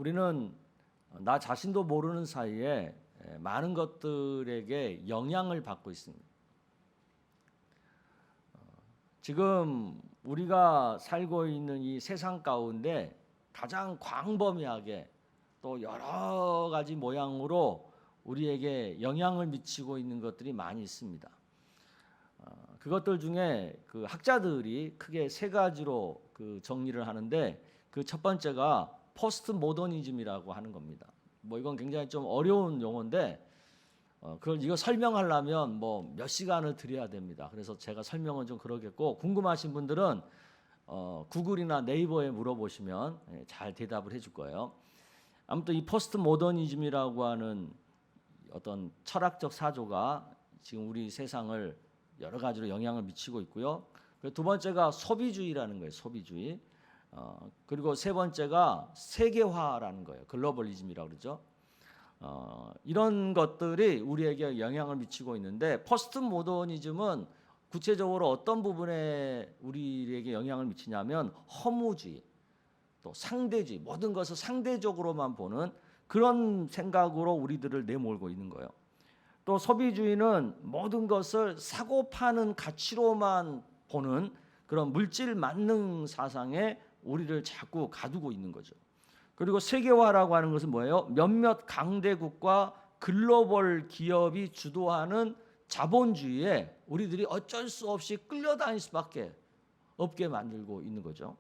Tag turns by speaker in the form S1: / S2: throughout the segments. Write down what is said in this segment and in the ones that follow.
S1: 우리는 나 자신도 모르는 사이에 많은 것들에게 영향을 받고 있습니다. 지금 우리가 살고 있는 이 세상 가운데 가장 광범위하게 또 여러 가지 모양으로 우리에게 영향을 미치고 있는 것들이 많이 있습니다. 그것들 중에 그 학자들이 크게 세 가지로 그 정리를 하는데, 그 첫 번째가 포스트 모더니즘이라고 하는 겁니다. 뭐 이건 굉장히 좀 어려운 용어인데 그걸 이거 설명하려면 뭐 몇 시간을 들여야 됩니다. 그래서 제가 설명은 좀 그러겠고, 궁금하신 분들은 구글이나 네이버에 물어보시면 잘 대답을 해줄 거예요. 아무튼 이 포스트 모더니즘이라고 하는 어떤 철학적 사조가 지금 우리 세상을 여러 가지로 영향을 미치고 있고요. 두 번째가 소비주의라는 거예요. 소비주의. 그리고 세 번째가 세계화라는 거예요. 글로벌리즘이라고 그러죠. 이런 것들이 우리에게 영향을 미치고 있는데, 포스트 모더니즘은 구체적으로 어떤 부분에 우리에게 영향을 미치냐면 허무주의, 또 상대주의, 모든 것을 상대적으로만 보는 그런 생각으로 우리들을 내몰고 있는 거예요. 또 소비주의는 모든 것을 사고 파는 가치로만 보는 그런 물질 만능 사상에 우리를 자꾸 가두고 있는 거죠. 그리고 세계화라고 하는 것은 뭐예요? 몇몇 강대국과 글로벌 기업이 주도하는 자본주의에 우리들이 어쩔 수 없이 끌려다닐 수밖에 없게 만들고 있는 거죠.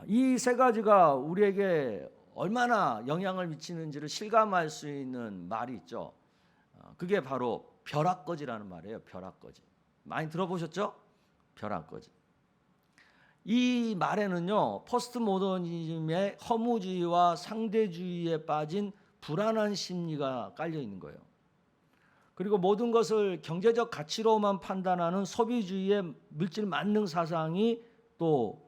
S1: 이 세 가지가 우리에게 얼마나 영향을 미치는지를 실감할 수 있는 말이 있죠. 그게 바로 벼락거지라는 말이에요. 벼락거지. 많이 들어보셨죠? 벼락거지. 이 말에는요, 포스트 모더니즘의 허무주의와 상대주의에 빠진 불안한 심리가 깔려 있는 거예요. 그리고 모든 것을 경제적 가치로만 판단하는 소비주의의 물질 만능 사상이 또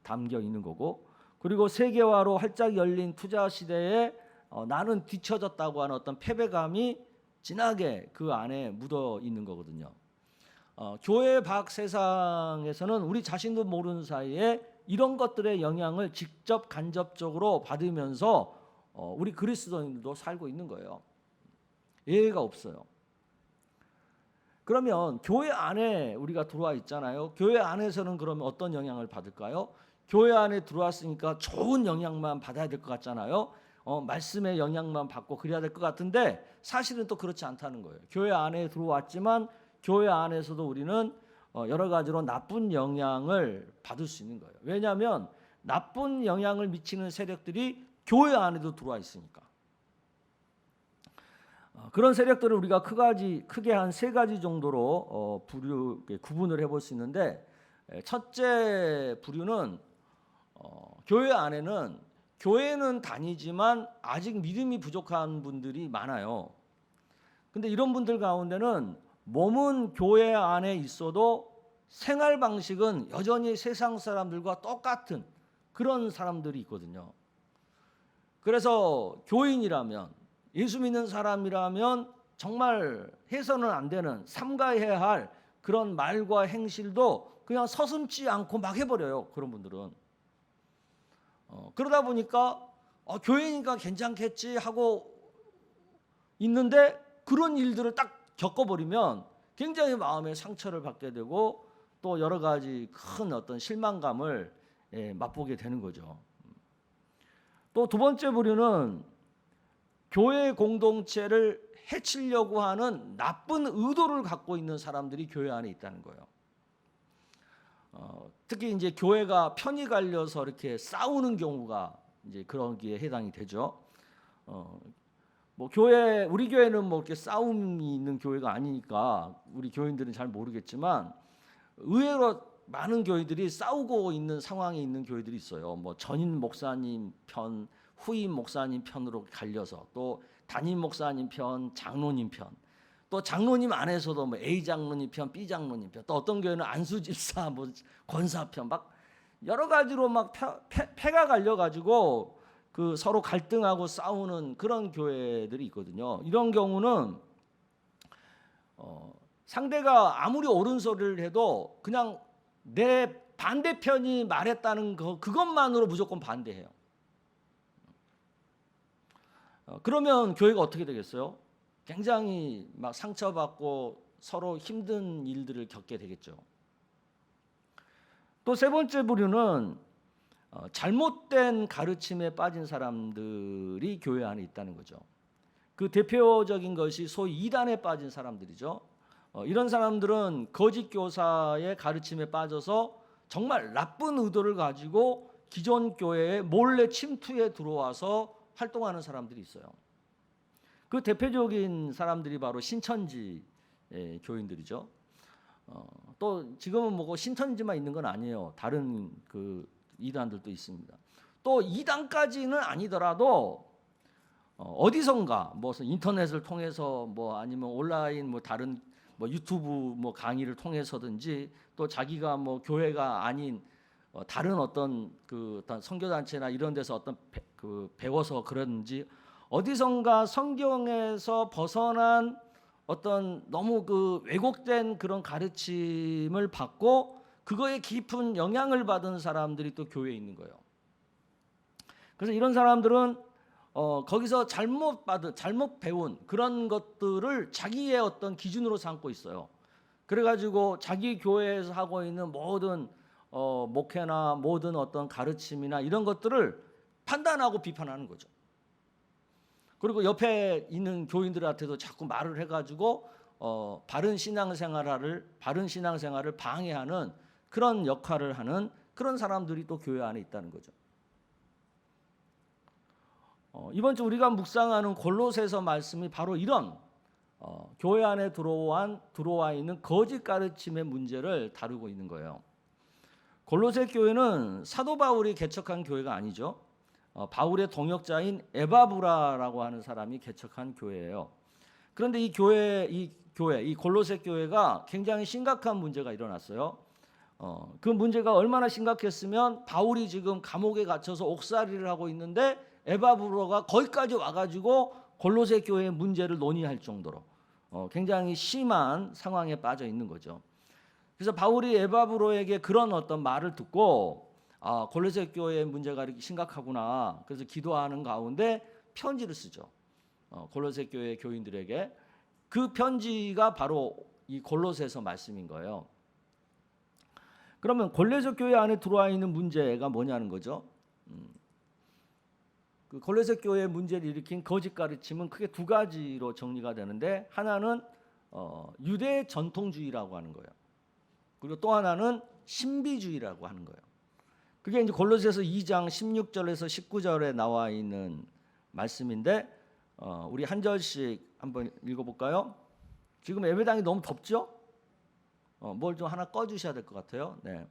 S1: 담겨 있는 거고, 그리고 세계화로 활짝 열린 투자 시대에 나는 뒤처졌다고 하는 어떤 패배감이 진하게 그 안에 묻어 있는 거거든요. 교회 밖 세상에서는 우리 자신도 모르는 사이에 이런 것들의 영향을 직접 간접적으로 받으면서 우리 그리스도인들도 살고 있는 거예요. 예외가 없어요. 그러면 교회 안에 우리가 들어와 있잖아요. 교회 안에서는 그러면 어떤 영향을 받을까요? 교회 안에 들어왔으니까 좋은 영향만 받아야 될 것 같잖아요. 말씀의 영향만 받고 그래야 될 것 같은데 사실은 또 그렇지 않다는 거예요. 교회 안에 들어왔지만 교회 안에서도 우리는 여러 가지로 나쁜 영향을 받을 수 있는 거예요. 왜냐하면 나쁜 영향을 미치는 세력들이 교회 안에도 들어와 있으니까. 그런 세력들을 우리가 크게 한 세 가지 정도로 구분을 해볼 수 있는데, 첫째 부류는 교회 안에는 교회는 다니지만 아직 믿음이 부족한 분들이 많아요. 근데 이런 분들 가운데는 몸은 교회 안에 있어도 생활 방식은 여전히 세상 사람들과 똑같은 그런 사람들이 있거든요. 그래서 교인이라면, 예수 믿는 사람이라면 정말 해서는 안 되는, 삼가해야 할 그런 말과 행실도 그냥 서슴지 않고 막 해버려요. 그런 분들은. 그러다 보니까 교회니까 괜찮겠지 하고 있는데 그런 일들을 딱 겪어버리면 굉장히 마음에 상처를 받게 되고 또 여러 가지 큰 어떤 실망감을 맛보게 되는 거죠. 또 두 번째 부류는 교회 공동체를 해치려고 하는 나쁜 의도를 갖고 있는 사람들이 교회 안에 있다는 거예요. 특히 이제 교회가 편이 갈려서 이렇게 싸우는 경우가 이제 그런 게 해당이 되죠. 뭐 우리 교회는 뭐 이렇게 싸움이 있는 교회가 아니니까 우리 교인들은 잘 모르겠지만 의외로 많은 교회들이 싸우고 있는 상황에 있는 교회들이 있어요. 뭐 전임 목사님 편, 후임 목사님 편으로 갈려서, 또 담임 목사님 편, 장로님 편, 또 장로님 안에서도 뭐 A 장로님 편, B 장로님 편, 또 어떤 교회는 안수집사, 뭐 권사 편, 막 여러 가지로 막 패가 갈려가지고 그 서로 갈등하고 싸우는 그런 교회들이 있거든요. 이런 경우는 상대가 아무리 옳은 소리를 해도 그냥 내 반대편이 말했다는 그것만으로 무조건 반대해요. 그러면 교회가 어떻게 되겠어요? 굉장히 막 상처받고 서로 힘든 일들을 겪게 되겠죠. 또 세 번째 부류는 잘못된 가르침에 빠진 사람들이 교회 안에 있다는 거죠. 그 대표적인 것이 소위 이단에 빠진 사람들이죠. 이런 사람들은 거짓 교사의 가르침에 빠져서 정말 나쁜 의도를 가지고 기존 교회에 몰래 침투해 들어와서 활동하는 사람들이 있어요. 그 대표적인 사람들이 바로 신천지 교인들이죠. 또 지금은 뭐 신천지만 있는 건 아니에요. 다른 그 이단들도 있습니다. 또 이단까지는 아니더라도 어디선가 무슨 인터넷을 통해서 뭐 아니면 온라인 뭐 다른 뭐 유튜브 뭐 강의를 통해서든지 또 자기가 뭐 교회가 아닌 다른 어떤 그 어떤 선교 단체나 이런 데서 어떤 배워서 그런지 어디선가 성경에서 벗어난 어떤 너무 그 왜곡된 그런 가르침을 받고 그거에 깊은 영향을 받은 사람들이 또 교회에 있는 거예요. 그래서 이런 사람들은 거기서 잘못 배운 그런 것들을 자기의 어떤 기준으로 삼고 있어요. 그래가지고 자기 교회에서 하고 있는 모든 목회나 모든 어떤 가르침이나 이런 것들을 판단하고 비판하는 거죠. 그리고 옆에 있는 교인들한테도 자꾸 말을 해가지고 바른 신앙생활을 방해하는 그런 역할을 하는 그런 사람들이 또 교회 안에 있다는 거죠. 이번 주 우리가 묵상하는 골로새서 말씀이 바로 이런 교회 안에 들어와 있는 거짓 가르침의 문제를 다루고 있는 거예요. 골로새 교회는 사도 바울이 개척한 교회가 아니죠. 바울의 동역자인 에바브라라고 하는 사람이 개척한 교회예요. 그런데 이 골로새 교회가 굉장히 심각한 문제가 일어났어요. 그 문제가 얼마나 심각했으면 바울이 지금 감옥에 갇혀서 옥살이를 하고 있는데 에바브로가 거기까지 와가지고 골로새 교회의 문제를 논의할 정도로 굉장히 심한 상황에 빠져 있는 거죠. 그래서 바울이 에바브로에게 그런 어떤 말을 듣고 골로새 교회의 문제가 이렇게 심각하구나. 그래서 기도하는 가운데 편지를 쓰죠. 골로새 교회 교인들에게. 그 편지가 바로 이 골로새서 말씀인 거예요. 그러면 골로새 교회 안에 들어와 있는 문제가 뭐냐는 거죠. 그 골로새 교회의 문제를 일으킨 거짓 가르침은 크게 두 가지로 정리가 되는데 하나는 유대 전통주의라고 하는 거예요. 그리고 또 하나는 신비주의라고 하는 거예요. 그게 이제 골로새서 2장 16절에서 19절에 나와 있는 말씀인데 우리 한 절씩 한번 읽어볼까요? 지금 예배당이 너무 덥죠? 뭘 좀 하나 꺼주셔야 될 것 같아요. 네.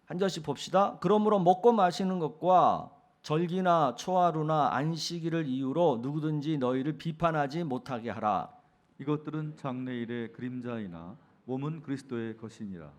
S1: 한 절씩 봅시다. 그러므로 먹고 마시는 것과 절기나 초하루나 안식일을 이유로 누구든지 너희를 비판하지 못하게 하라.
S2: 이것들은 장래일의 그림자이나 몸은 그리스도의 것이니라.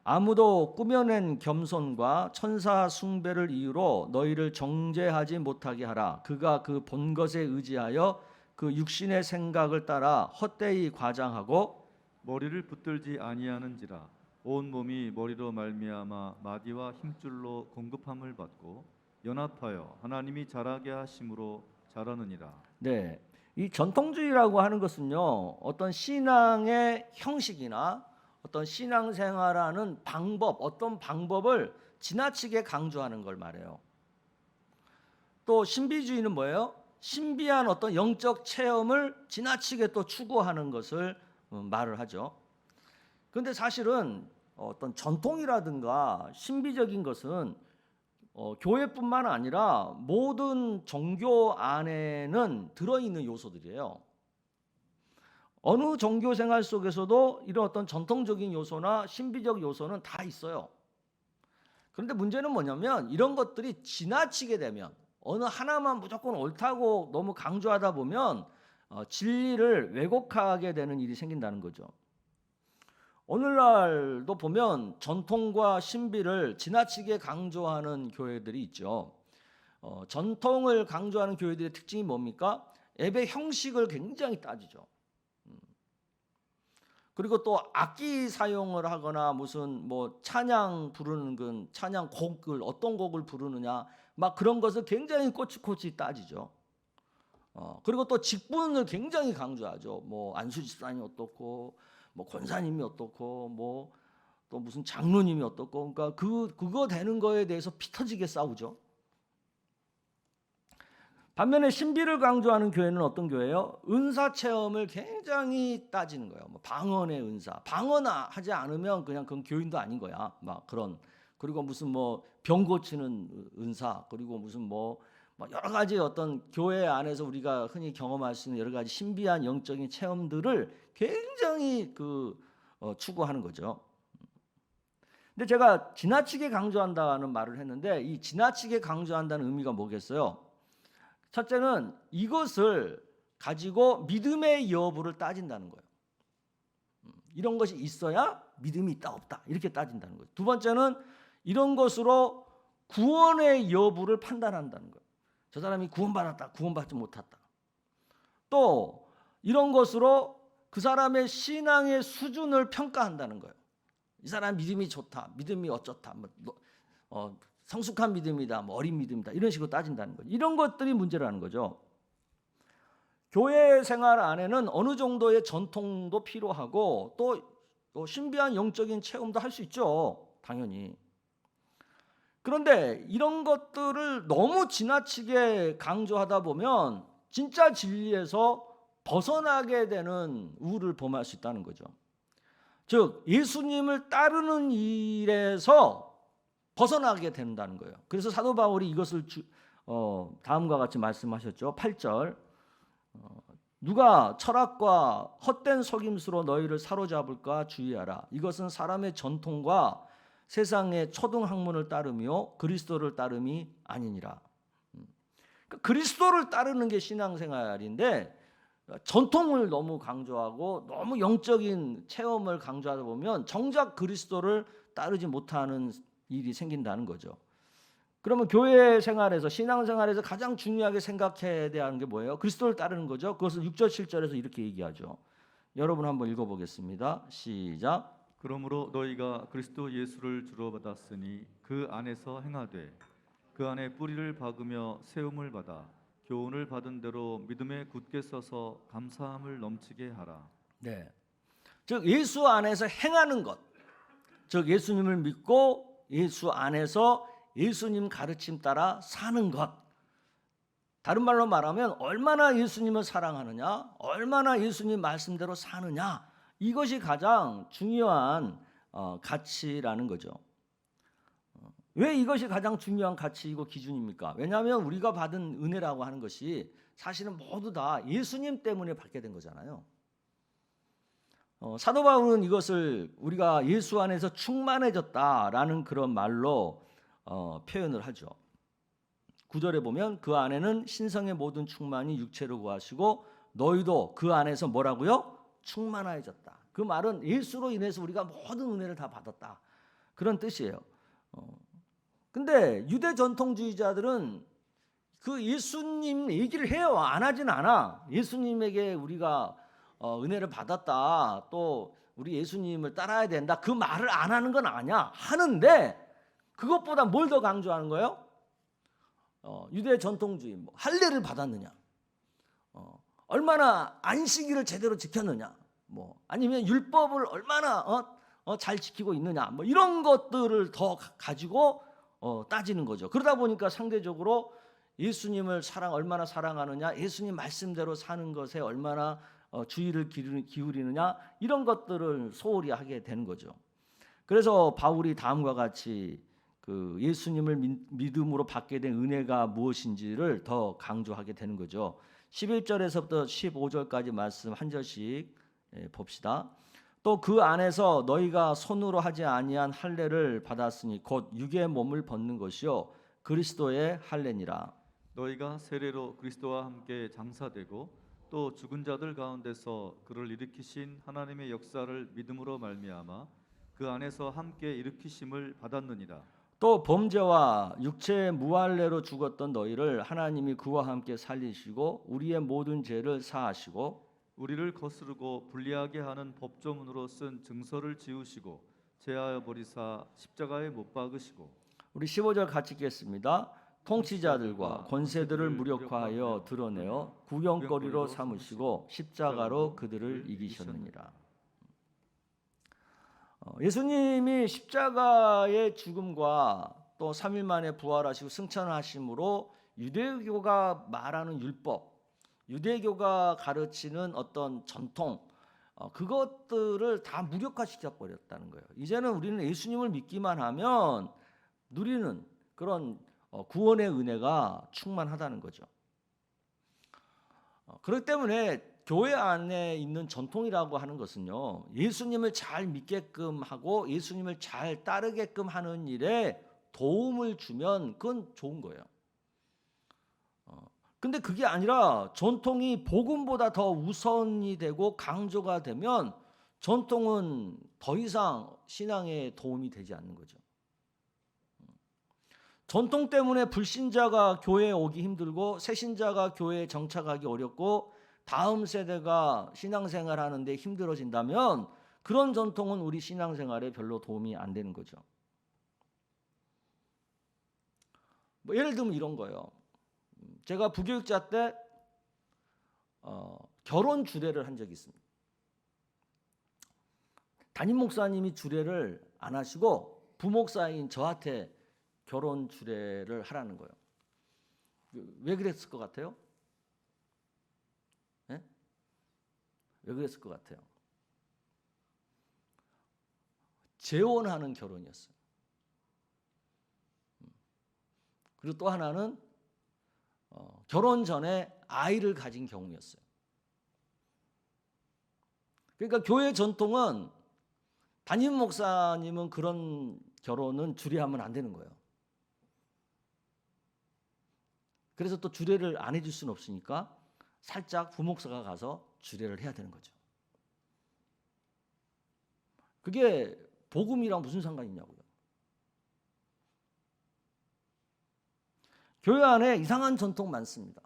S1: 아무도 꾸며낸 겸손과 천사 숭배를 이유로 너희를 정죄하지 못하게 하라. 그가 그 본 것에 의지하여 그 육신의 생각을 따라 헛되이 과장하고
S2: 머리를 붙들지 아니하는지라. 온 몸이 머리로 말미암아 마디와 힘줄로 공급함을 받고 연합하여 하나님이 자라게 하심으로 자라느니라.
S1: 네, 이 전통주의라고 하는 것은요, 어떤 신앙의 형식이나 어떤 신앙생활하는 방법, 어떤 방법을 지나치게 강조하는 걸 말해요. 또 신비주의는 뭐예요? 신비한 어떤 영적 체험을 지나치게 또 추구하는 것을 말을 하죠. 그런데 사실은 어떤 전통이라든가 신비적인 것은 교회뿐만 아니라 모든 종교 안에는 들어있는 요소들이에요. 어느 종교 생활 속에서도 이런 어떤 전통적인 요소나 신비적 요소는 다 있어요. 그런데 문제는 뭐냐면 이런 것들이 지나치게 되면 어느 하나만 무조건 옳다고 너무 강조하다 보면 진리를 왜곡하게 되는 일이 생긴다는 거죠. 오늘날도 보면 전통과 신비를 지나치게 강조하는 교회들이 있죠. 전통을 강조하는 교회들의 특징이 뭡니까? 예배 형식을 굉장히 따지죠. 그리고 또 악기 사용을 하거나 무슨 뭐 찬양 부르는 건 찬양 곡을 어떤 곡을 부르느냐 막 그런 것을 굉장히 꼬치꼬치 따지죠. 그리고 또 직분을 굉장히 강조하죠. 뭐 안수 집사님이 어떻고, 뭐 권사님이 어떻고, 뭐 또 무슨 장로님이 어떻고, 그러니까 그거 되는 거에 대해서 피 터지게 싸우죠. 반면에 신비를 강조하는 교회는 어떤 교회예요? 은사 체험을 굉장히 따지는 거예요. 뭐 방언의 은사, 방언하지 않으면 그냥 그건 교인도 아닌 거야. 막 그런. 그리고 무슨 뭐 병 고치는 은사, 그리고 무슨 뭐 여러 가지 어떤 교회 안에서 우리가 흔히 경험할 수 있는 여러 가지 신비한 영적인 체험들을 굉장히 추구하는 거죠. 근데 제가 지나치게 강조한다는 말을 했는데, 이 지나치게 강조한다는 의미가 뭐겠어요? 첫째는 이것을 가지고 믿음의 여부를 따진다는 거예요. 이런 것이 있어야 믿음이 있다 없다 이렇게 따진다는 거예요. 두 번째는 이런 것으로 구원의 여부를 판단한다는 거예요. 저 사람이 구원받았다, 구원받지 못했다. 또 이런 것으로 그 사람의 신앙의 수준을 평가한다는 거예요. 이 사람 믿음이 좋다, 믿음이 어쩌다, 성숙한 믿음이다, 뭐 어린 믿음이다, 이런 식으로 따진다는 거죠. 이런 것들이 문제라는 거죠. 교회 생활 안에는 어느 정도의 전통도 필요하고 또 신비한 영적인 체험도 할 수 있죠, 당연히. 그런데 이런 것들을 너무 지나치게 강조하다 보면 진짜 진리에서 벗어나게 되는 우를 범할 수 있다는 거죠. 즉 예수님을 따르는 일에서 벗어나게 된다는 거예요. 그래서 사도 바울이 이것을 다음과 같이 말씀하셨죠. 8절 누가 철학과 헛된 속임수로 너희를 사로잡을까 주의하라. 이것은 사람의 전통과 세상의 초등학문을 따르며 그리스도를 따름이 아니니라. 그러니까 그리스도를 따르는 게 신앙생활인데 전통을 너무 강조하고 너무 영적인 체험을 강조하다 보면 정작 그리스도를 따르지 못하는 일이 생긴다는 거죠. 그러면 교회 생활에서 신앙생활에서 가장 중요하게 생각해야 하는 게 뭐예요? 그리스도를 따르는 거죠. 그것을 6절 7절에서 이렇게 얘기하죠. 여러분 한번 읽어보겠습니다. 시작.
S2: 그러므로 너희가 그리스도 예수를 주로 받았으니 그 안에서 행하되 그 안에 뿌리를 박으며 세움을 받아 교훈을 받은 대로 믿음에 굳게 서서 감사함을 넘치게 하라.
S1: 네. 즉 예수 안에서 행하는 것. 즉 예수님을 믿고 예수 안에서 예수님 가르침 따라 사는 것. 다른 말로 말하면 얼마나 예수님을 사랑하느냐, 얼마나 예수님 말씀대로 사느냐, 이것이 가장 중요한 가치라는 거죠. 왜 이것이 가장 중요한 가치이고 기준입니까? 왜냐하면 우리가 받은 은혜라고 하는 것이 사실은 모두 다 예수님 때문에 받게 된 거잖아요. 사도 바울은 이것을 우리가 예수 안에서 충만해졌다라는 그런 말로 표현을 하죠. 9절에 보면 그 안에는 신성의 모든 충만이 육체로 구하시고 너희도 그 안에서 뭐라고요? 충만해졌다. 그 말은 예수로 인해서 우리가 모든 은혜를 다 받았다. 그런 뜻이에요. 근데 유대 전통주의자들은 그 예수님 얘기를 해요. 안 하진 않아. 예수님에게 우리가 은혜를 받았다. 또 우리 예수님을 따라야 된다. 그 말을 안 하는 건 아니야. 하는데 그것보다 뭘 더 강조하는 거예요? 유대 전통주의, 할례를 받았느냐, 얼마나 안식일을 제대로 지켰느냐, 아니면 율법을 얼마나 잘 지키고 있느냐, 이런 것들을 더 가지고 따지는 거죠. 그러다 보니까 상대적으로 예수님을 얼마나 사랑하느냐, 예수님 말씀대로 사는 것에 얼마나 주의를 기울이느냐, 이런 것들을 소홀히 하게 되는 거죠. 그래서 바울이 다음과 같이 그 예수님을 믿음으로 받게 된 은혜가 무엇인지를 더 강조하게 되는 거죠. 11절에서부터 15절까지 말씀 한 절씩 봅시다. 또 그 안에서 너희가 손으로 하지 아니한 할례를 받았으니 곧 육의 몸을 벗는 것이요 그리스도의 할례니라.
S2: 너희가 세례로 그리스도와 함께 장사되고 또 죽은 자들 가운데서 그를 일으키신 하나님의 역사를 믿음으로 말미암아 그 안에서 함께 일으키심을 받았느니라.
S1: 또 범죄와 육체의 무할례로 죽었던 너희를 하나님이 그와 함께 살리시고 우리의 모든 죄를 사하시고
S2: 우리를 거스르고 불리하게 하는 법조문으로 쓴 증서를 지우시고 제하여 버리사 십자가에 못 박으시고.
S1: 우리 15절 같이 읽겠습니다. 통치자들과 권세들을 무력화하여 드러내어 구경거리로 삼으시고 십자가로 그들을 이기셨느니라. 예수님이 십자가의 죽음과 또 3일 만에 부활하시고 승천하심으로 유대교가 말하는 율법, 유대교가 가르치는 어떤 전통, 그것들을 다 무력화시켜 버렸다는 거예요. 이제는 우리는 예수님을 믿기만 하면 누리는 그런 구원의 은혜가 충만하다는 거죠. 그렇기 때문에 교회 안에 있는 전통이라고 하는 것은요, 예수님을 잘 믿게끔 하고 예수님을 잘 따르게끔 하는 일에 도움을 주면 그건 좋은 거예요. 근데 그게 아니라 전통이 복음보다 더 우선이 되고 강조가 되면 전통은 더 이상 신앙에 도움이 되지 않는 거죠. 전통 때문에 불신자가 교회에 오기 힘들고 새신자가 교회에 정착하기 어렵고 다음 세대가 신앙생활 하는데 힘들어진다면 그런 전통은 우리 신앙생활에 별로 도움이 안 되는 거죠. 뭐 예를 들면 이런 거예요. 제가 부교육자 때 결혼 주례를 한 적이 있습니다. 담임 목사님이 주례를 안 하시고 부목사인 저한테 결혼 주례를 하라는 거예요. 왜 그랬을 것 같아요? 네? 왜 그랬을 것 같아요? 재혼하는 결혼이었어요. 그리고 또 하나는 결혼 전에 아이를 가진 경우였어요. 그러니까 교회 전통은 담임 목사님은 그런 결혼은 주례하면 안 되는 거예요. 그래서 또 주례를 안 해줄 수는 없으니까 살짝 부목사가 가서 주례를 해야 되는 거죠. 그게 복음이랑 무슨 상관이 있냐고요. 교회 안에 이상한 전통 많습니다.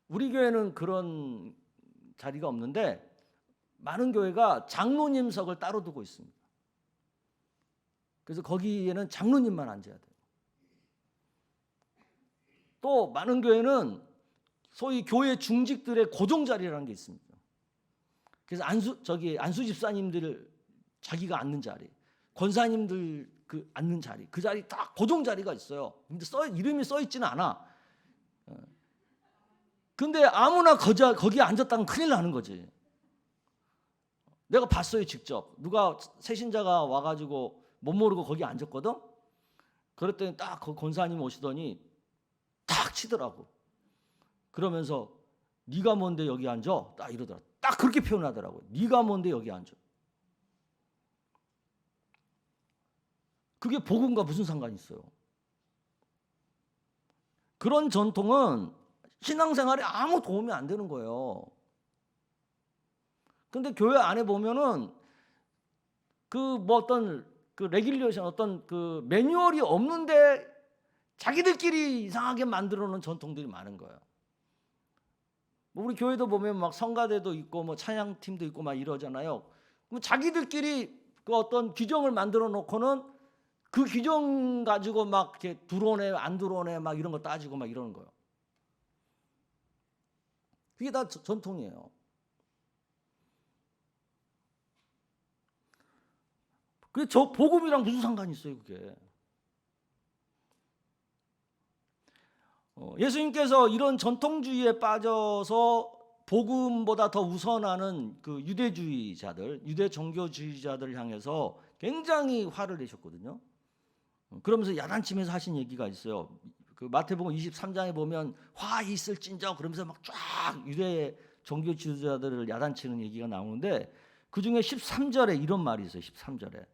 S1: 우리 교회는 그런 자리가 없는데 많은 교회가 장로님석을 따로 두고 있습니다. 그래서 거기에는 장로님만 앉아야 돼요. 또 많은 교회는 소위 교회 중직들의 고정 자리라는 게 있습니다. 그래서 안수 집사님들 자기가 앉는 자리, 권사님들 그 앉는 자리, 그 자리 딱 고정 자리가 있어요. 근데 이름이 써 있지는 않아. 근데 아무나 거기에 앉았다면 큰일 나는 거지. 내가 봤어요, 직접. 누가 새신자가 와가지고 못 모르고 거기 앉았거든. 그랬더니 딱 그 권사님 오시더니 딱 치더라고. 그러면서 네가 뭔데 여기 앉아? 딱 이러더라. 딱 그렇게 표현하더라고. 네가 뭔데 여기 앉아? 그게 복음과 무슨 상관이 있어요? 그런 전통은 신앙생활에 아무 도움이 안 되는 거예요. 근데 교회 안에 보면은 그 뭐 어떤 그 레귤레이션 어떤 그 매뉴얼이 없는데 자기들끼리 이상하게 만들어 놓은 전통들이 많은 거예요. 뭐 우리 교회도 보면 막 성가대도 있고 뭐 찬양팀도 있고 막 이러잖아요. 그럼 자기들끼리 그 어떤 규정을 만들어 놓고는 그 규정 가지고 막 이렇게 들어오네 안 들어오네 막 이런 거 따지고 막 이러는 거예요. 그게 다 전통이에요. 그게 저 복음이랑 무슨 상관이 있어요, 그게? 예수님께서 이런 전통주의에 빠져서 복음보다 더 우선하는 그 유대주의자들, 유대 종교주의자들을 향해서 굉장히 화를 내셨거든요. 그러면서 야단치면서 하신 얘기가 있어요. 그 마태복음 23장에 보면 화 있을진저 그러면서 막 쫙 유대 종교주의자들을 야단치는 얘기가 나오는데 그 중에 13절에 이런 말이 있어요. 13절에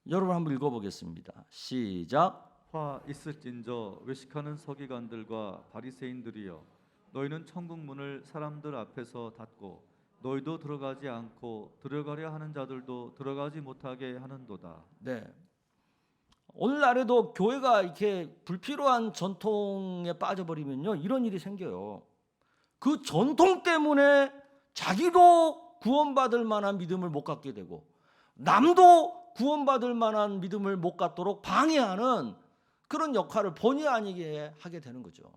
S1: 여러분 한번 읽어보겠습니다. 시작.
S2: 화 있을진저 외식하는 서기관들과 바리새인들이여 너희는 천국 문을 사람들 앞에서 닫고 너희도 들어가지 않고 들어가려 하는 자들도 들어가지 못하게 하는도다.
S1: 네. 오늘날에도 교회가 이렇게 불필요한 전통에 빠져버리면요 이런 일이 생겨요. 그 전통 때문에 자기도 구원받을 만한 믿음을 못 갖게 되고 남도 구원받을 만한 믿음을 못 갖도록 방해하는 그런 역할을 본의 아니게 하게 되는 거죠.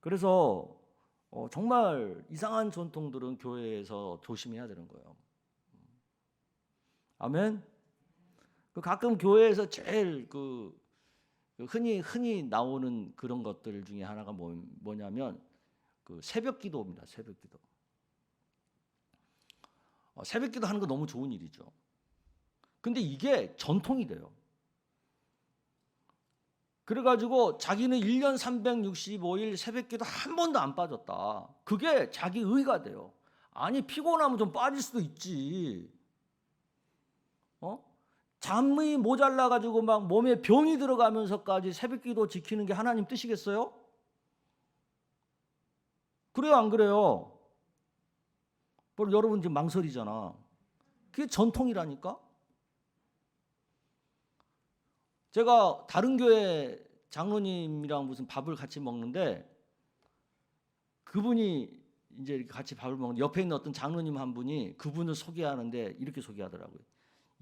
S1: 그래서 정말 이상한 전통들은 교회에서 조심해야 되는 거예요. 아멘. 가끔 교회에서 제일 흔히 나오는 그런 것들 중에 하나가 뭐냐면 새벽 기도입니다. 새벽 기도. 새벽 기도 하는 거 너무 좋은 일이죠. 근데 이게 전통이 돼요. 그래가지고 자기는 1년 365일 새벽 기도 한 번도 안 빠졌다. 그게 자기 의가 돼요. 아니 피곤하면 좀 빠질 수도 있지. 잠이 모자라가지고 막 몸에 병이 들어가면서까지 새벽 기도 지키는 게 하나님 뜻이겠어요? 그래요 안 그래요? 여러분 지금 망설이잖아. 그게 전통이라니까? 제가 다른 교회 장로님이랑 무슨 밥을 같이 먹는데 그분이 이제 같이 밥을 먹는데 옆에 있는 어떤 장로님 한 분이 그분을 소개하는데 이렇게 소개하더라고요.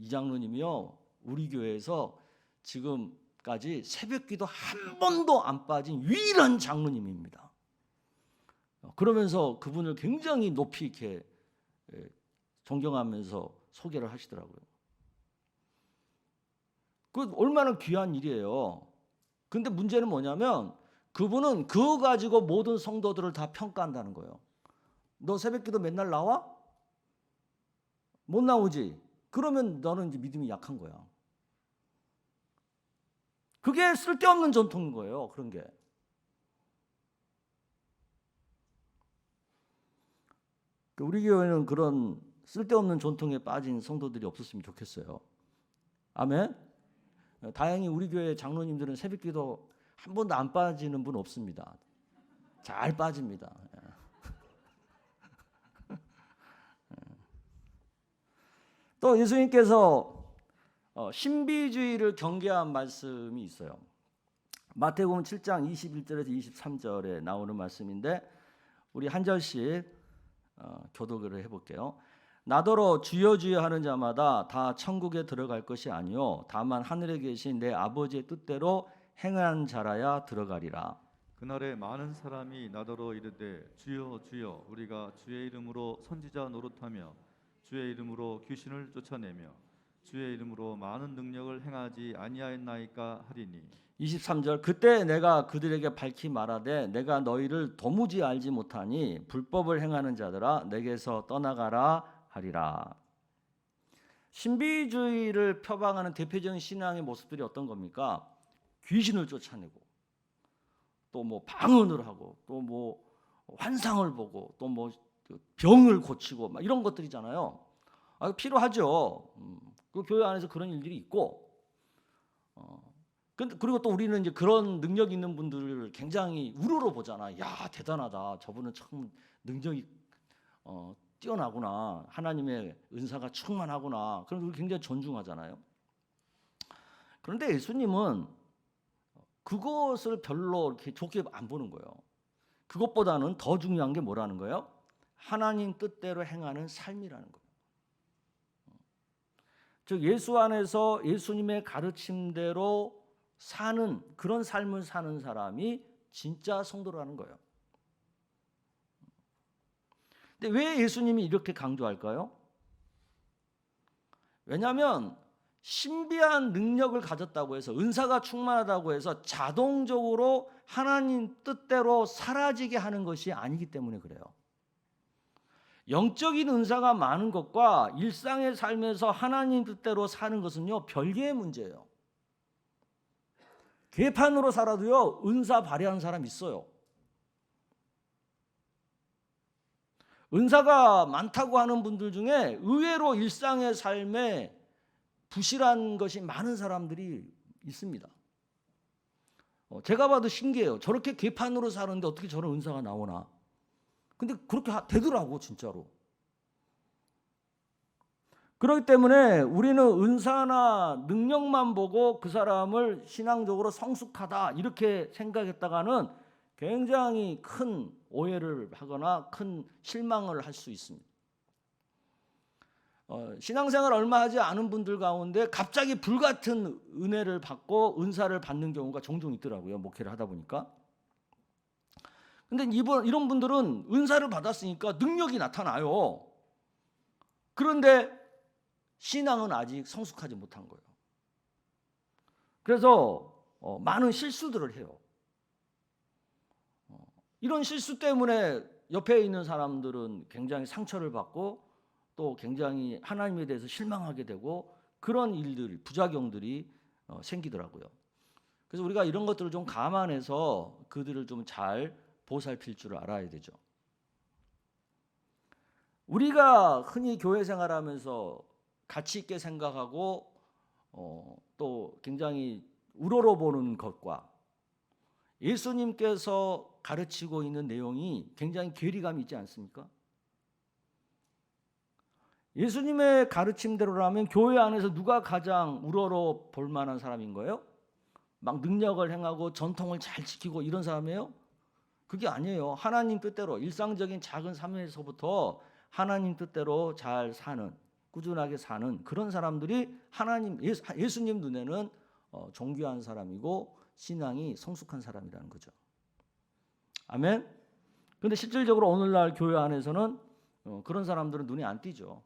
S1: 이 장로님이요, 우리 교회에서 지금까지 새벽기도 한 번도 안 빠진 유일한 장로님입니다. 그러면서 그분을 굉장히 높이 이렇게 존경하면서 소개를 하시더라고요. 그 얼마나 귀한 일이에요. 근데 문제는 뭐냐면 그분은 그거 가지고 모든 성도들을 다 평가한다는 거예요. 너 새벽기도 맨날 나와? 못 나오지? 그러면 너는 이제 믿음이 약한 거야. 그게 쓸데없는 전통인 거예요. 그런 게. 우리 교회는 그런 쓸데없는 전통에 빠진 성도들이 없었으면 좋겠어요. 아멘. 다행히 우리 교회 장로님들은 새벽기도 한 번도 안 빠지는 분 없습니다. 잘 빠집니다. 또 예수님께서 신비주의를 경계한 말씀이 있어요. 마태복음 7장 21절에서 23절에 나오는 말씀인데 우리 한 절씩 교독을 해볼게요. 나더러 주여 주여 하는 자마다 다 천국에 들어갈 것이 아니요 다만 하늘에 계신 내 아버지의 뜻대로 행한 자라야 들어가리라.
S2: 그날에 많은 사람이 나더러 이르되 주여 주여 우리가 주의 이름으로 선지자 노릇하며 주의 이름으로 귀신을 쫓아내며 주의 이름으로 많은 능력을 행하지 아니하였나이까 하리니.
S1: 23절 그때 내가 그들에게 밝히 말하되 내가 너희를 도무지 알지 못하니 불법을 행하는 자들아 내게서 떠나가라 하리라. 신비주의를 표방하는 대표적인 신앙의 모습들이 어떤 겁니까? 귀신을 쫓아내고 또 뭐 방언을 하고 또 뭐 환상을 보고 또 뭐 병을 고치고 막 이런 것들이잖아요. 필요하죠. 그 교회 안에서 그런 일들이 있고 그리고 또 우리는 이제 그런 능력 있는 분들을 굉장히 우러러 보잖아. 야 대단하다. 저분은 참 능력이 뛰어나구나. 하나님의 은사가 충만하구나. 그럼 우리 굉장히 존중하잖아요. 그런데 예수님은 그것을 별로 이렇게 좋게 안 보는 거예요. 그것보다는 더 중요한 게 뭐라는 거예요? 하나님 뜻대로 행하는 삶이라는 거예요. 즉 예수 안에서 예수님의 가르침대로 사는 그런 삶을 사는 사람이 진짜 성도라는 거예요. 근데 왜 예수님이 이렇게 강조할까요? 왜냐하면 신비한 능력을 가졌다고 해서 은사가 충만하다고 해서 자동적으로 하나님 뜻대로 사라지게 하는 것이 아니기 때문에 그래요. 영적인 은사가 많은 것과 일상의 삶에서 하나님 뜻대로 사는 것은요 별개의 문제예요. 개판으로 살아도요 은사 발휘하는 사람 있어요. 은사가 많다고 하는 분들 중에 의외로 일상의 삶에 부실한 것이 많은 사람들이 있습니다. 제가 봐도 신기해요. 저렇게 개판으로 사는데 어떻게 저런 은사가 나오나. 근데 그렇게 되더라고 진짜로. 그렇기 때문에 우리는 은사나 능력만 보고 그 사람을 신앙적으로 성숙하다 이렇게 생각했다가는 굉장히 큰 오해를 하거나 큰 실망을 할 수 있습니다. 신앙생활 얼마 하지 않은 분들 가운데 갑자기 불같은 은혜를 받고 은사를 받는 경우가 종종 있더라고요. 목회를 하다 보니까. 근데 이런 분들은 은사를 받았으니까 능력이 나타나요. 그런데 신앙은 아직 성숙하지 못한 거예요. 그래서 많은 실수들을 해요. 이런 실수 때문에 옆에 있는 사람들은 굉장히 상처를 받고 또 굉장히 하나님에 대해서 실망하게 되고 그런 일들, 부작용들이 생기더라고요. 그래서 우리가 이런 것들을 좀 감안해서 그들을 좀 잘 보살필 줄 알아야 되죠. 우리가 흔히 교회 생활하면서 가치 있게 생각하고 또 굉장히 우러러보는 것과 예수님께서 가르치고 있는 내용이 굉장히 괴리감이 있지 않습니까? 예수님의 가르침대로라면 교회 안에서 누가 가장 우러러 볼 만한 사람인 거예요? 막 능력을 행하고 전통을 잘 지키고 이런 사람이에요? 그게 아니에요. 하나님 뜻대로 일상적인 작은 삶에서부터 하나님 뜻대로 잘 사는, 꾸준하게 사는 그런 사람들이 예수님 눈에는 존귀한 사람이고 신앙이 성숙한 사람이라는 거죠. 아멘. 그런데 실질적으로 오늘날 교회 안에서는 그런 사람들은 눈에 안 띄죠.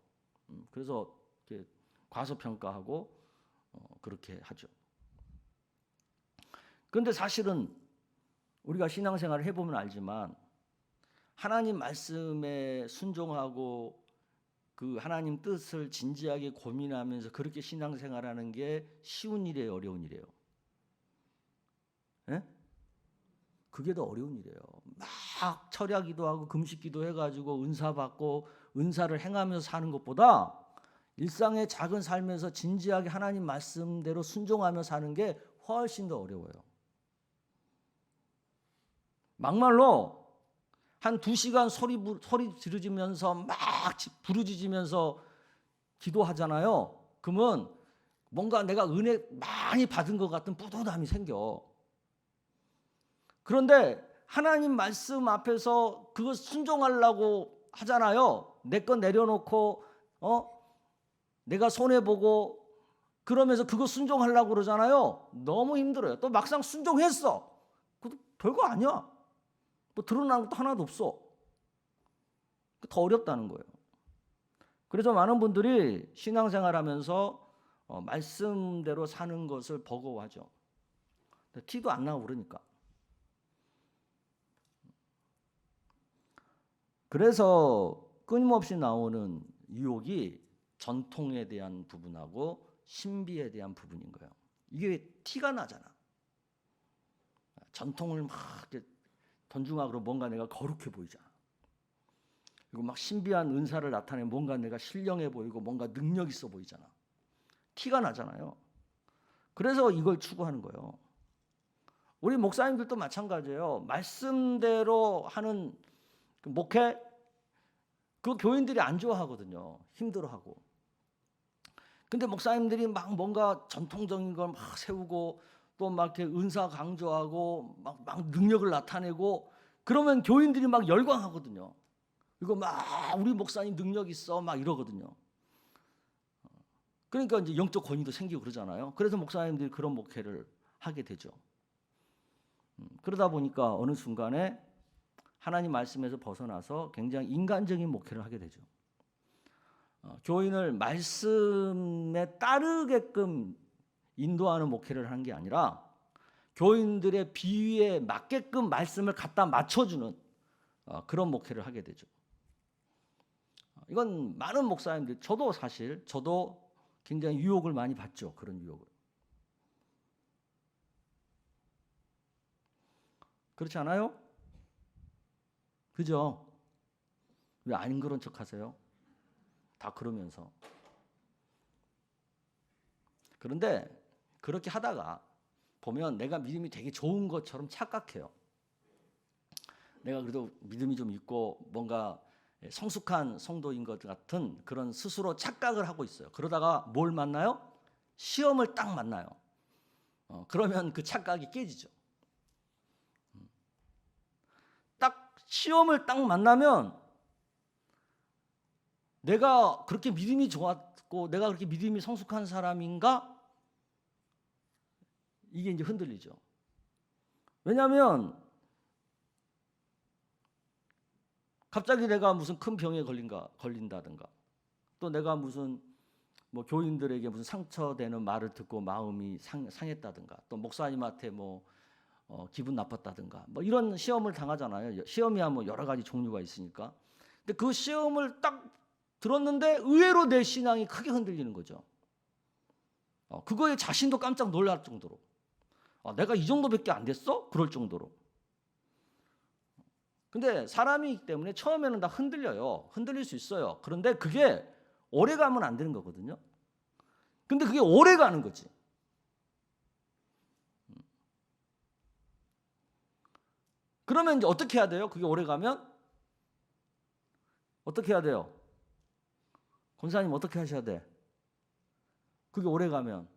S1: 그래서 이렇게 과소평가하고 그렇게 하죠. 그런데 사실은 우리가 신앙생활을 해보면 알지만 하나님 말씀에 순종하고 그 하나님 뜻을 진지하게 고민하면서 그렇게 신앙생활하는 게 쉬운 일이에요, 어려운 일이에요? 예? 그게 더 어려운 일이에요. 막 철야기도 하고 금식기도 해가지고 은사 받고 은사를 행하면서 사는 것보다 일상의 작은 삶에서 진지하게 하나님 말씀대로 순종하며 사는 게 훨씬 더 어려워요. 막말로 한 2시간 소리 지르면서 막 부르짖으면서 기도하잖아요. 그러면 뭔가 내가 은혜 많이 받은 것 같은 뿌듯함이 생겨. 그런데 하나님 말씀 앞에서 그거 순종하려고 하잖아요. 내 건 내려놓고 내가 손해보고 그러면서 그거 순종하려고 그러잖아요. 너무 힘들어요. 또 막상 순종했어. 그것도 별거 아니야. 뭐 드러나는 것도 하나도 없어. 더 어렵다는 거예요. 그래서 많은 분들이 신앙생활하면서 말씀대로 사는 것을 버거워하죠. 티도 안 나고 그러니까. 그래서 끊임없이 나오는 유혹이 전통에 대한 부분하고 신비에 대한 부분인 거예요. 이게 티가 나잖아. 전통을 막 이렇게 존중하고 뭔가 내가 거룩해 보이잖아. 그리고 막 신비한 은사를 나타내면 뭔가 내가 신령해 보이고 뭔가 능력 있어 보이잖아. 티가 나잖아요. 그래서 이걸 추구하는 거예요. 우리 목사님들도 마찬가지예요. 말씀대로 하는 그 목회, 그 교인들이 안 좋아하거든요. 힘들어하고. 근데 목사님들이 막 뭔가 전통적인 걸 막 세우고 또 막 이렇게 은사 강조하고 막 능력을 나타내고 그러면 교인들이 막 열광하거든요. 이거 막 우리 목사님 능력 있어 막 이러거든요. 그러니까 이제 영적 권위도 생기고 그러잖아요. 그래서 목사님들이 그런 목회를 하게 되죠. 그러다 보니까 어느 순간에 하나님 말씀에서 벗어나서 굉장히 인간적인 목회를 하게 되죠. 교인을 말씀에 따르게끔 인도하는 목회를 하는 게 아니라 교인들의 비위에 맞게끔 말씀을 갖다 맞춰주는 그런 목회를 하게 되죠. 이건 많은 목사님들, 저도 굉장히 유혹을 많이 받죠. 그런 유혹을. 그렇지 않아요? 그죠? 왜 아닌 그런 척 하세요? 다 그러면서. 그런데 그렇게 하다가 보면 내가 믿음이 되게 좋은 것처럼 착각해요. 내가 그래도 믿음이 좀 있고 뭔가 성숙한 성도인 것 같은 그런 스스로 착각을 하고 있어요. 그러다가 뭘 만나요? 시험을 딱 만나요. 그러면 그 착각이 깨지죠. 딱 시험을 딱 만나면 내가 그렇게 믿음이 좋았고 내가 그렇게 믿음이 성숙한 사람인가? 이게 이제 흔들리죠. 왜냐하면 갑자기 내가 무슨 큰 병에 걸린다든가 또 내가 무슨 뭐 교인들에게 무슨 상처되는 말을 듣고 마음이 상했다든가 또 목사님한테 뭐 기분 나빴다든가 뭐 이런 시험을 당하잖아요. 시험이야 뭐 여러 가지 종류가 있으니까. 근데 그 시험을 딱 들었는데 의외로 내 신앙이 크게 흔들리는 거죠. 그거에 자신도 깜짝 놀랄 정도로. 내가 이 정도밖에 안 됐어? 그럴 정도로. 근데 사람이기 때문에 처음에는 다 흔들려요. 흔들릴 수 있어요. 그런데 그게 오래 가면 안 되는 거거든요. 근데 그게 오래 가는 거지. 그러면 이제 어떻게 해야 돼요? 그게 오래 가면? 어떻게 해야 돼요? 권사님 어떻게 하셔야 돼? 그게 오래 가면.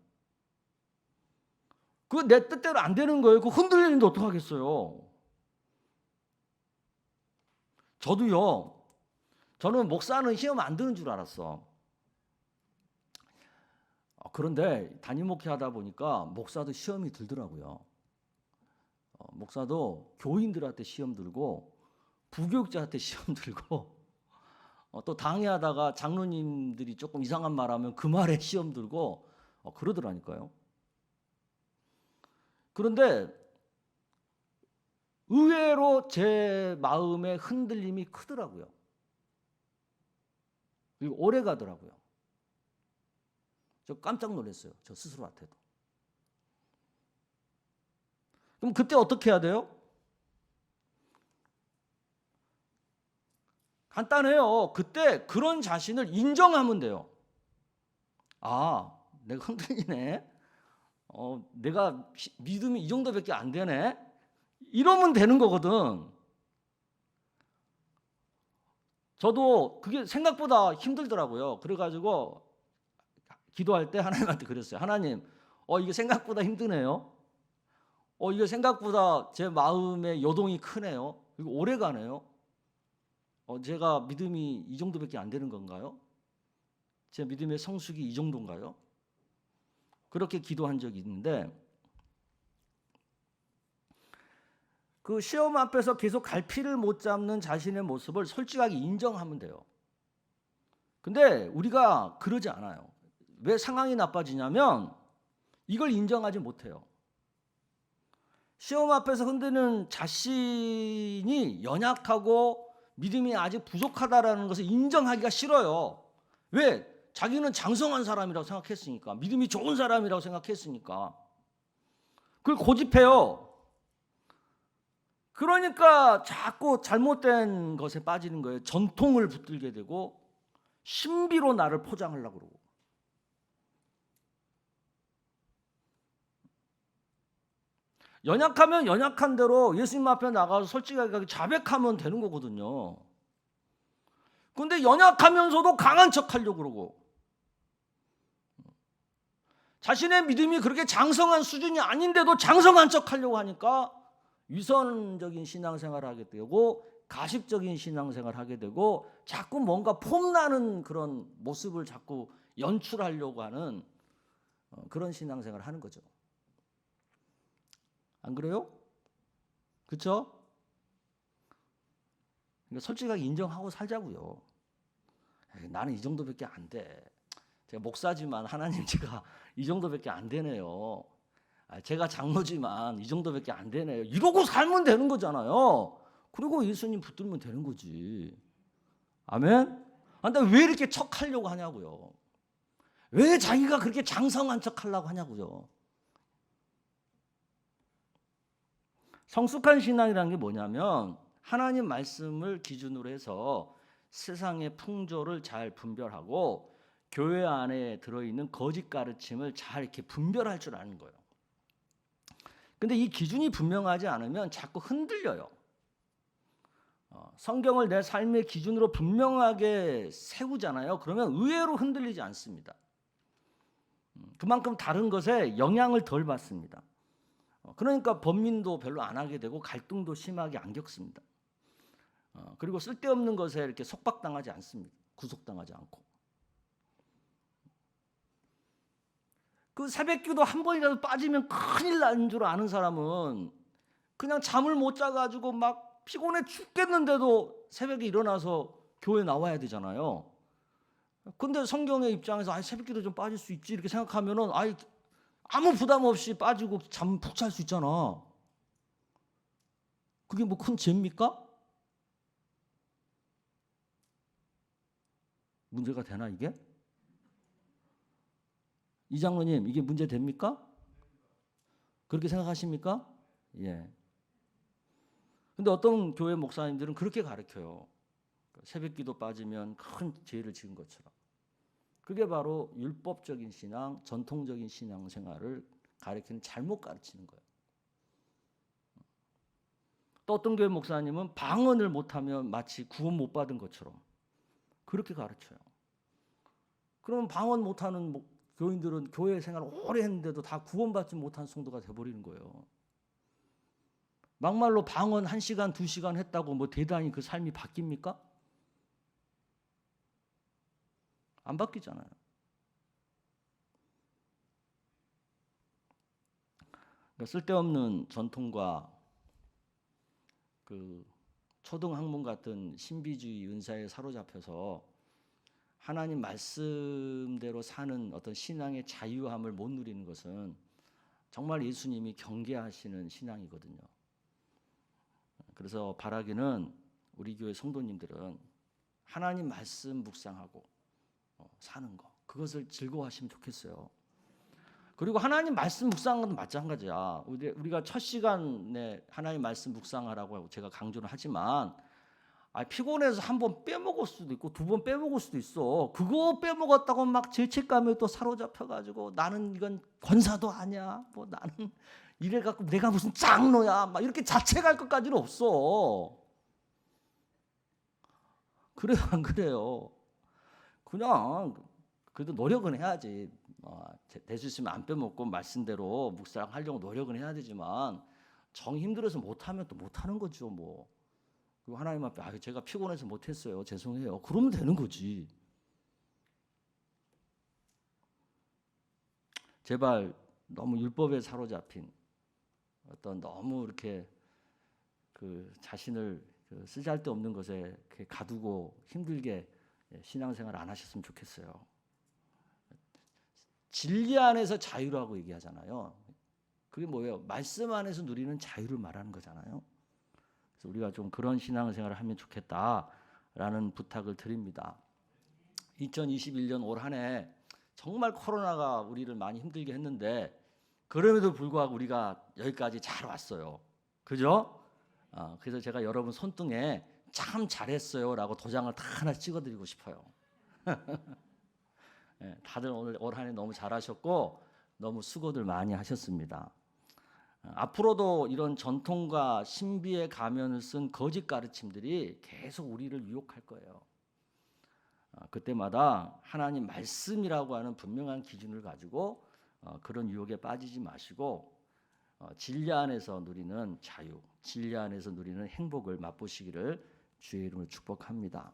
S1: 그거 내 뜻대로 안 되는 거예요. 그거 흔들리는데 어떡하겠어요? 저도요. 저는 목사는 시험 안 드는 줄 알았어. 그런데 담임 목회 하다 보니까 목사도 시험이 들더라고요. 목사도 교인들한테 시험 들고 부교육자한테 시험 들고 또 당회하다가 장로님들이 조금 이상한 말하면 그 말에 시험 들고 그러더라니까요. 그런데 의외로 제 마음의 흔들림이 크더라고요. 그리고 오래 가더라고요. 저 깜짝 놀랐어요. 저 스스로한테도. 그럼 그때 어떻게 해야 돼요? 간단해요. 그때 그런 자신을 인정하면 돼요. 내가 흔들리네. 내가 믿음이 이 정도밖에 안 되네. 이러면 되는 거거든. 저도 그게 생각보다 힘들더라고요. 그래가지고 기도할 때 하나님한테 그랬어요. 하나님, 이게 생각보다 힘드네요. 이게 생각보다 제 마음의 요동이 크네요. 그리고 오래 가네요. 제가 믿음이 이 정도밖에 안 되는 건가요? 제 믿음의 성숙이 이 정도인가요? 그렇게 기도한 적이 있는데 그 시험 앞에서 계속 갈피를 못 잡는 자신의 모습을 솔직하게 인정하면 돼요. 근데 우리가 그러지 않아요. 왜 상황이 나빠지냐면 이걸 인정하지 못해요. 시험 앞에서 흔드는 자신이 연약하고 믿음이 아직 부족하다라는 것을 인정하기가 싫어요. 왜? 자기는 장성한 사람이라고 생각했으니까. 믿음이 좋은 사람이라고 생각했으니까. 그걸 고집해요. 그러니까 자꾸 잘못된 것에 빠지는 거예요. 전통을 붙들게 되고 신비로 나를 포장하려고 그러고. 연약하면 연약한 대로 예수님 앞에 나가서 솔직하게 자백하면 되는 거거든요. 그런데 연약하면서도 강한 척하려고 그러고 자신의 믿음이 그렇게 장성한 수준이 아닌데도 장성한 척하려고 하니까 위선적인 신앙생활을 하게 되고 가식적인 신앙생활을 하게 되고 자꾸 뭔가 폼나는 그런 모습을 자꾸 연출하려고 하는 그런 신앙생활을 하는 거죠. 안 그래요? 그렇죠? 그러니까 솔직하게 인정하고 살자고요. 나는 이 정도밖에 안 돼. 제가 목사지만 하나님 제가 이 정도밖에 안 되네요. 제가 장로지만 이 정도밖에 안 되네요. 이러고 살면 되는 거잖아요. 그리고 예수님 붙들면 되는 거지. 아멘? 근데 왜 이렇게 척하려고 하냐고요. 왜 자기가 그렇게 장성한 척하려고 하냐고요. 성숙한 신앙이라는 게 뭐냐면 하나님 말씀을 기준으로 해서 세상의 풍조를 잘 분별하고 교회 안에 들어있는 거짓 가르침을 잘 이렇게 분별할 줄 아는 거예요. 근데 이 기준이 분명하지 않으면 자꾸 흔들려요. 성경을 내 삶의 기준으로 분명하게 세우잖아요. 그러면 의외로 흔들리지 않습니다. 그만큼 다른 것에 영향을 덜 받습니다. 그러니까 번민도 별로 안 하게 되고 갈등도 심하게 안 겪습니다. 그리고 쓸데없는 것에 이렇게 속박당하지 않습니다. 구속당하지 않고. 그 새벽기도 한 번이라도 빠지면 큰일 나는 줄 아는 사람은 그냥 잠을 못 자가지고 막 피곤해 죽겠는데도 새벽에 일어나서 교회 나와야 되잖아요. 근데 성경의 입장에서 새벽기도 좀 빠질 수 있지 이렇게 생각하면은 아무 부담 없이 빠지고 잠 푹 잘 수 있잖아. 그게 뭐 큰 죄입니까? 문제가 되나 이게? 이 장로님 이게 문제 됩니까? 그렇게 생각하십니까? 예. 근데 어떤 교회 목사님들은 그렇게 가르쳐요. 새벽기도 빠지면 큰 죄를 지은 것처럼. 그게 바로 율법적인 신앙, 전통적인 신앙생활을 가르치는 잘못 가르치는 거예요. 또 어떤 교회 목사님은 방언을 못하면 마치 구원 못 받은 것처럼 그렇게 가르쳐요. 그러면 방언 못하는 교인들은 교회 생활을 오래 했는데도 다 구원받지 못한 성도가 돼버리는 거예요. 막말로 방언 1시간, 2시간 했다고 뭐 대단히 그 삶이 바뀝니까? 안 바뀌잖아요. 그러니까 쓸데없는 전통과 그 초등학문 같은 신비주의 은사에 사로잡혀서 하나님 말씀대로 사는 어떤 신앙의 자유함을 못 누리는 것은 정말 예수님이 경계하시는 신앙이거든요. 그래서 바라기는 우리 교회 성도님들은 하나님 말씀 묵상하고 사는 거 그것을 즐거워하시면 좋겠어요. 그리고 하나님 말씀 묵상은 마찬가지야. 우리가 첫 시간에 하나님 말씀 묵상하라고 제가 강조를 하지만 피곤해서 한 번 빼먹을 수도 있고 2번 빼먹을 수도 있어. 그거 빼먹었다고 막 죄책감에 또 사로잡혀가지고 나는 이건 권사도 아니야. 뭐 나는 이래갖고 내가 무슨 장로야. 막 이렇게 자책할 것까지는 없어. 그래요, 안 그래요? 그냥 그래도 노력은 해야지. 될 수 있으면 안 빼먹고 말씀대로 묵상하려고 노력은 해야 되지만 정 힘들어서 못하면 또 못하는 거죠. 뭐. 그리고 하나님 앞에 제가 피곤해서 못했어요. 죄송해요. 그러면 되는 거지. 제발 너무 율법에 사로잡힌 어떤 너무 이렇게 그 자신을 쓰잘데없는 것에 가두고 힘들게 신앙생활 안 하셨으면 좋겠어요. 진리 안에서 자유라고 얘기하잖아요. 그게 뭐예요? 말씀 안에서 누리는 자유를 말하는 거잖아요. 그래서 우리가 좀 그런 신앙생활을 하면 좋겠다라는 부탁을 드립니다. 2021년 올 한 해 정말 코로나가 우리를 많이 힘들게 했는데 그럼에도 불구하고 우리가 여기까지 잘 왔어요. 그죠? 그래서 제가 여러분 손등에 참 잘했어요라고 도장을 다 하나 찍어드리고 싶어요. 다들 오늘 올 한 해 너무 잘하셨고 너무 수고들 많이 하셨습니다. 앞으로도 이런 전통과 신비의 가면을 쓴 거짓 가르침들이 계속 우리를 유혹할 거예요. 그때마다 하나님 말씀이라고 하는 분명한 기준을 가지고 그런 유혹에 빠지지 마시고 진리 안에서 누리는 자유, 진리 안에서 누리는 행복을 맛보시기를 주의 이름으로 축복합니다.